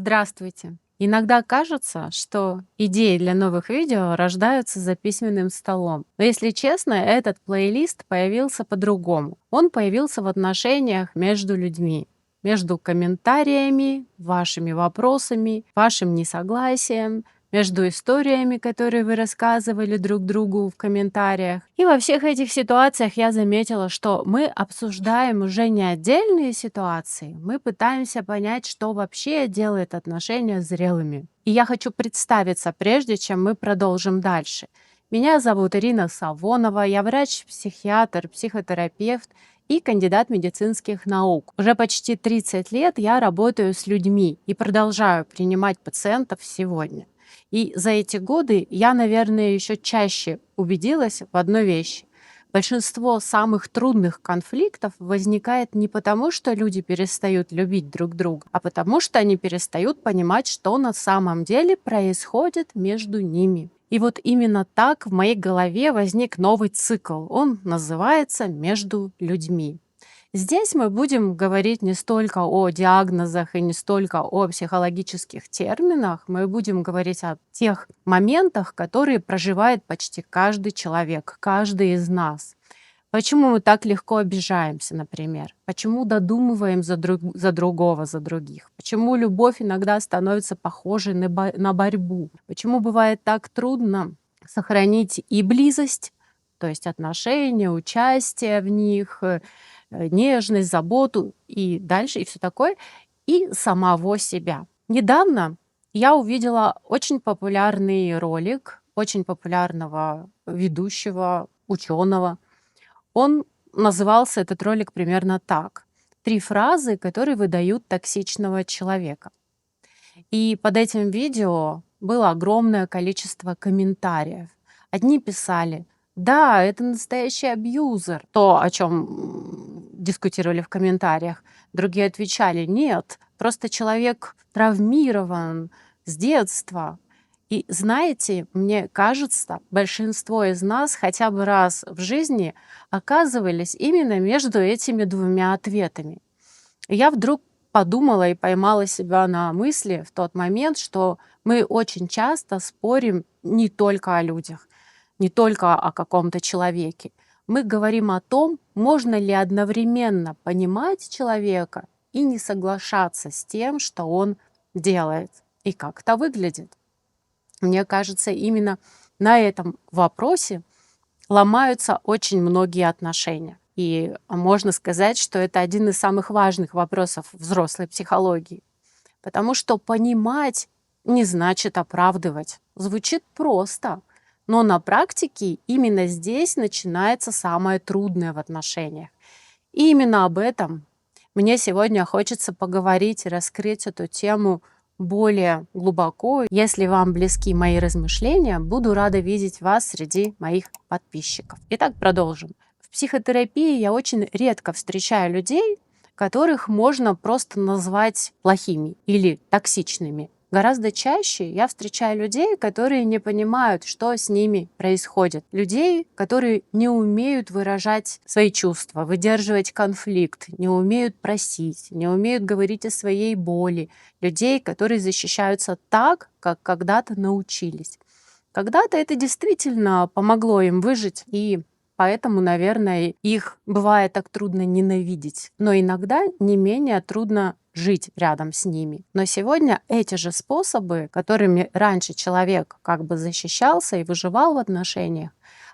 Здравствуйте! Иногда кажется, что идеи для новых видео рождаются за письменным столом. Но если честно, этот плейлист появился по-другому. Он появился в отношениях между людьми, между комментариями, вашими вопросами, вашим несогласием, между историями, которые вы рассказывали друг другу в комментариях. И во всех этих ситуациях я заметила, что мы обсуждаем уже не отдельные ситуации, мы пытаемся понять, что вообще делает отношения зрелыми. И я хочу представиться, прежде чем мы продолжим дальше. Меня зовут Ирина Савонова, я врач-психиатр, психотерапевт и кандидат медицинских наук. Уже почти 30 лет я работаю с людьми и продолжаю принимать пациентов сегодня. И за эти годы я, наверное, еще чаще убедилась в одной вещи. Большинство самых трудных конфликтов возникает не потому, что люди перестают любить друг друга, а потому что они перестают понимать, что на самом деле происходит между ними. И вот именно так в моей голове возник новый цикл. Он называется «Между людьми». Здесь мы будем говорить не столько о диагнозах и не столько о психологических терминах, мы будем говорить о тех моментах, которые проживает почти каждый человек, каждый из нас. Почему мы так легко обижаемся, например? Почему додумываем за другого, за других? Почему любовь иногда становится похожей на борьбу? Почему бывает так трудно сохранить и близость, то есть отношения, участие в них, нежность, заботу и дальше, и все такое, и самого себя. Недавно я увидела очень популярный ролик очень популярного ведущего, ученого. Он назывался, этот ролик, примерно так: «3 фразы, которые выдают токсичного человека». И под этим видео было огромное количество комментариев. Одни писали: да, это настоящий абьюзер, то, о чем дискутировали в комментариях. Другие отвечали: нет, просто человек травмирован с детства. И знаете, мне кажется, большинство из нас хотя бы раз в жизни оказывались именно между этими двумя ответами. И я вдруг подумала и поймала себя на мысли в тот момент, что мы очень часто спорим не только о людях, не только о каком-то человеке. Мы говорим о том, можно ли одновременно понимать человека и не соглашаться с тем, что он делает и как это выглядит. Мне кажется, именно на этом вопросе ломаются очень многие отношения. И можно сказать, что это один из самых важных вопросов взрослой психологии. Потому что понимать не значит оправдывать. Звучит просто. Но на практике именно здесь начинается самое трудное в отношениях. И именно об этом мне сегодня хочется поговорить и раскрыть эту тему более глубоко. Если вам близки мои размышления, буду рада видеть вас среди моих подписчиков. Итак, продолжим. В психотерапии я очень редко встречаю людей, которых можно просто назвать плохими или токсичными. Гораздо чаще я встречаю людей, которые не понимают, что с ними происходит. Людей, которые не умеют выражать свои чувства, выдерживать конфликт, не умеют просить, не умеют говорить о своей боли. Людей, которые защищаются так, как когда-то научились. Когда-то это действительно помогло им выжить, и поэтому, наверное, их бывает так трудно ненавидеть. Но иногда не менее трудно жить рядом с ними. Но сегодня эти же способы, которыми раньше человек как бы защищался и выживал в отношениях,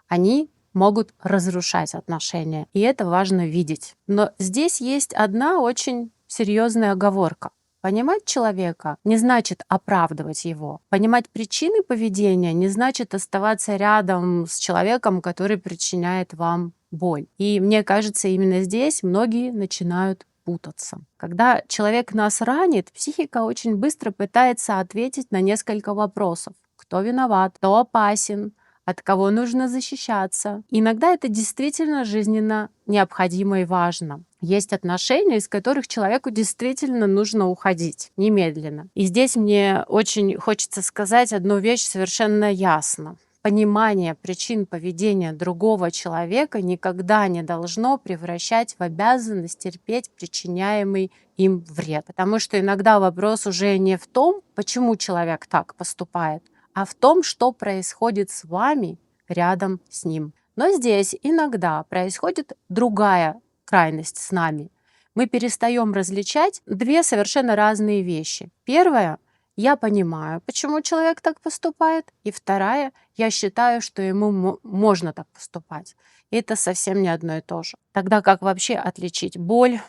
они могут разрушать отношения. И это важно видеть. Но здесь есть одна очень серьезная оговорка. Понимать человека не значит оправдывать его. Понимать причины поведения не значит оставаться рядом с человеком, который причиняет вам боль. И мне кажется, именно здесь многие начинают путаться. Когда человек нас ранит, психика очень быстро пытается ответить на несколько вопросов. Кто виноват? Кто опасен? От кого нужно защищаться? Иногда это действительно жизненно необходимо и важно. Есть отношения, из которых человеку действительно нужно уходить немедленно. И здесь мне очень хочется сказать одну вещь совершенно ясно. понимание причин поведения другого человека никогда не должно превращать в обязанность терпеть причиняемый им вред. Потому что иногда вопрос уже не в том, почему человек так поступает, а в том, что происходит с вами рядом с ним. Но здесь иногда происходит другая крайность с нами. Мы перестаем различать две совершенно разные вещи. Первое: я понимаю, почему человек так поступает. И вторая: я считаю, что ему можно так поступать. И это совсем не одно и то же. Тогда как вообще отличить боль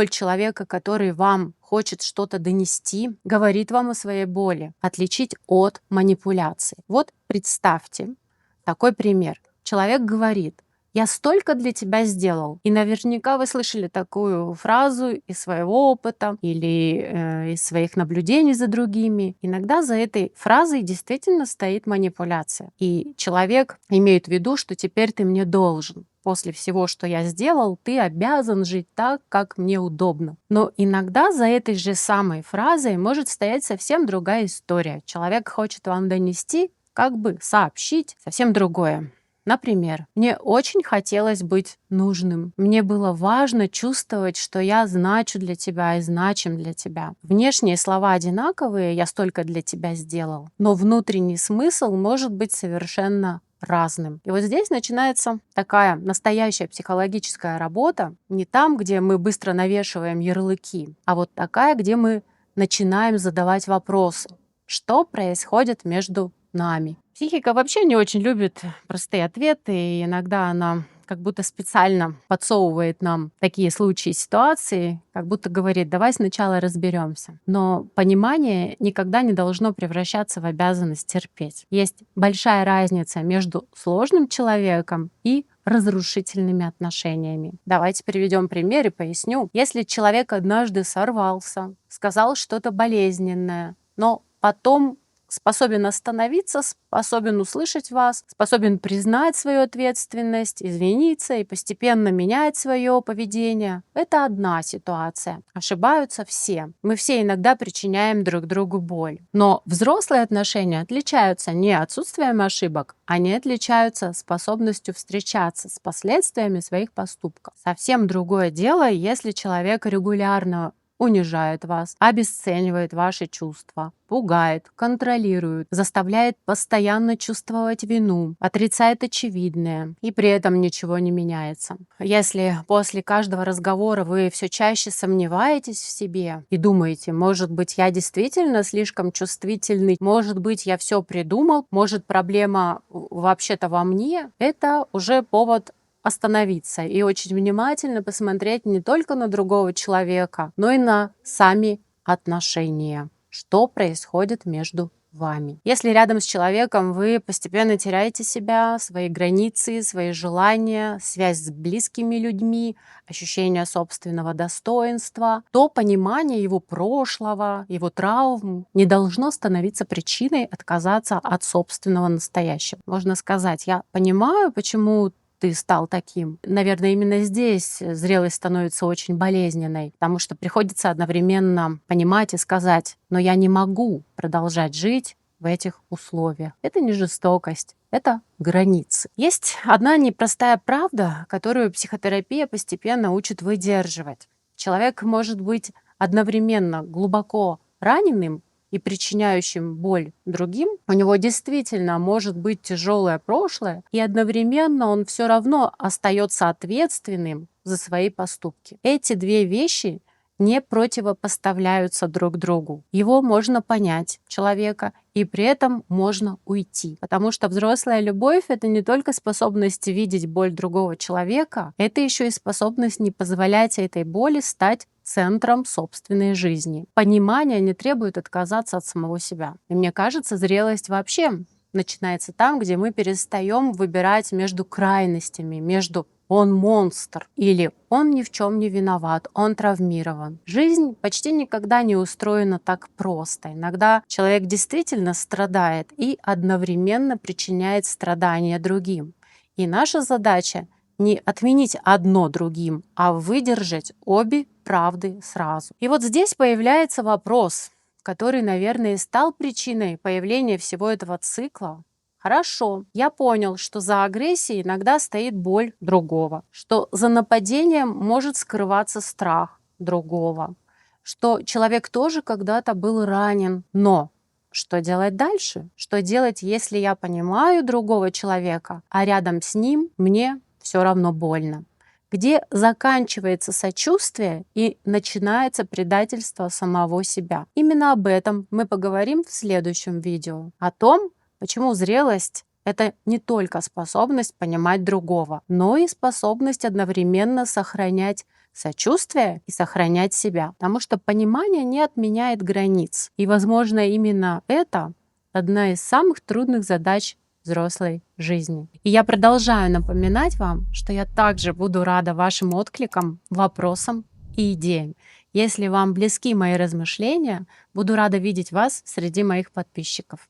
человека, который вам хочет что-то донести, говорит вам о своей боли, отличить от манипуляции? Вот представьте такой пример. Человек говорит: я столько для тебя сделал. И наверняка вы слышали такую фразу из своего опыта или из своих наблюдений за другими. Иногда за этой фразой действительно стоит манипуляция. И человек имеет в виду, что теперь ты мне должен. После всего, что я сделал, ты обязан жить так, как мне удобно. Но иногда за этой же самой фразой может стоять совсем другая история. Человек хочет вам донести, как бы сообщить совсем другое. Например, мне очень хотелось быть нужным. Мне было важно чувствовать, что я значу для тебя и значим для тебя. Внешние слова одинаковые: я столько для тебя сделал, но внутренний смысл может быть совершенно разным. И вот здесь начинается такая настоящая психологическая работа, не там, где мы быстро навешиваем ярлыки, а вот такая, где мы начинаем задавать вопросы. Что происходит между нами? Психика вообще не очень любит простые ответы, и иногда она как будто специально подсовывает нам такие случаи, ситуации, как будто говорит: давай сначала разберемся. Но понимание никогда не должно превращаться в обязанность терпеть. Есть большая разница между сложным человеком и разрушительными отношениями. Давайте приведем пример и поясню. Если человек однажды сорвался, сказал что-то болезненное, но потом способен остановиться, способен услышать вас, способен признать свою ответственность, извиниться и постепенно менять свое поведение. Это одна ситуация. Ошибаются все. Мы все иногда причиняем друг другу боль. Но взрослые отношения отличаются не отсутствием ошибок, они отличаются способностью встречаться с последствиями своих поступков. Совсем другое дело, если человек регулярно унижает вас, обесценивает ваши чувства, пугает, контролирует, заставляет постоянно чувствовать вину, отрицает очевидное, и при этом ничего не меняется. Если после каждого разговора вы все чаще сомневаетесь в себе и думаете: может быть, я действительно слишком чувствительный, может быть, я все придумал, может, проблема вообще-то во мне, это уже повод остановиться и очень внимательно посмотреть не только на другого человека, но и на сами отношения. Что происходит между вами? Если рядом с человеком вы постепенно теряете себя, свои границы, свои желания, связь с близкими людьми, ощущение собственного достоинства, то понимание его прошлого, его травм не должно становиться причиной отказаться от собственного настоящего. Можно сказать: я понимаю, почему ты стал таким. Наверное, именно здесь зрелость становится очень болезненной, потому что приходится одновременно понимать и сказать: но я не могу продолжать жить в этих условиях. Это не жестокость, это границы. Есть одна непростая правда, которую психотерапия постепенно учит выдерживать. Человек может быть одновременно глубоко раненым и причиняющим боль другим. У него действительно может быть тяжелое прошлое, и одновременно он все равно остается ответственным за свои поступки. Эти две вещи не противопоставляются друг другу. Его можно понять, человека, и при этом можно уйти. Потому что взрослая любовь — это не только способность видеть боль другого человека, это еще и способность не позволять этой боли стать центром собственной жизни. Понимание не требует отказаться от самого себя. И мне кажется, зрелость вообще начинается там, где мы перестаем выбирать между крайностями, между «он монстр» или «он ни в чем не виноват, он травмирован». Жизнь почти никогда не устроена так просто. Иногда человек действительно страдает и одновременно причиняет страдания другим. И наша задача не отменить одно другим, а выдержать обе правды сразу. И вот здесь появляется вопрос, который, наверное, и стал причиной появления всего этого цикла. Хорошо, я понял, что за агрессией иногда стоит боль другого, что за нападением может скрываться страх другого, что человек тоже когда-то был ранен. Но что делать дальше? Что делать, если я понимаю другого человека, а рядом с ним мне все равно больно? Где заканчивается сочувствие и начинается предательство самого себя? Именно об этом мы поговорим в следующем видео. О том, почему зрелость — это не только способность понимать другого, но и способность одновременно сохранять сочувствие и сохранять себя. Потому что понимание не отменяет границ. И, возможно, именно это одна из самых трудных задач взрослой жизни. И я продолжаю напоминать вам, что я также буду рада вашим откликам, вопросам и идеям. Если вам близки мои размышления, буду рада видеть вас среди моих подписчиков.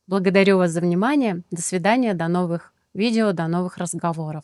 Благодарю вас за внимание. До свидания, до новых видео, до новых разговоров.